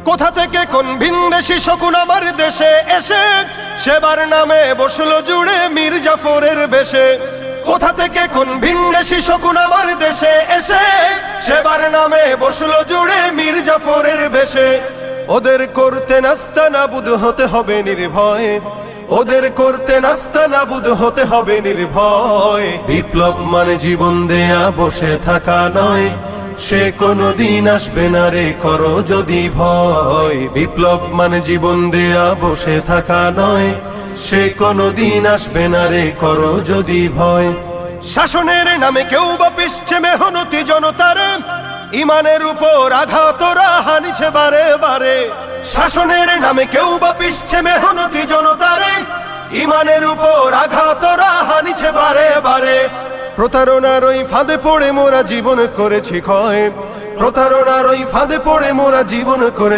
কোথা থেকে কোন ভিনদেশি শকুন আমার দেশে এসে সেবার নামে বসলো জুড়ে মীর জাফরের বেশে। কোথা থেকে কোন ভিনদেশি শকুন আমার দেশে এসে সেবার নামে বসলো জুড়ে মীর জাফরের বেশে। ওদের করতে নাস্তানাবুদ হতে হবে নির্ভয়, ওদের করতে নাস্তানাবুদ হতে হবে নির্ভয়। বিপ্লব মানে জীবন দেয়া বসে থাকা নয়, সে কোনদিন আসবে না রে করো যদি ভয়। বিপ্লব মানে জীবন দেয়া বসে থাকা নয়, সে কোনদিন আসবে না রে করো যদি ভয়। শাসনের নামে কেউ বা পিছছে মেহনতি জনতারে, ইমানের উপর আঘাতরা হানিছে বারে বারে। শাসনের নামে কেউ বা পিছছে মেহনতি জনতারে, ইমানের উপর আঘাতরা হানিছে বারে বারে। প্রতারণার ওই ফাঁদে পড়ে মোরা জীবন করেছি ক্ষয়, প্রতারণার ওই ফাঁদে পড়ে মোরা জীবন করে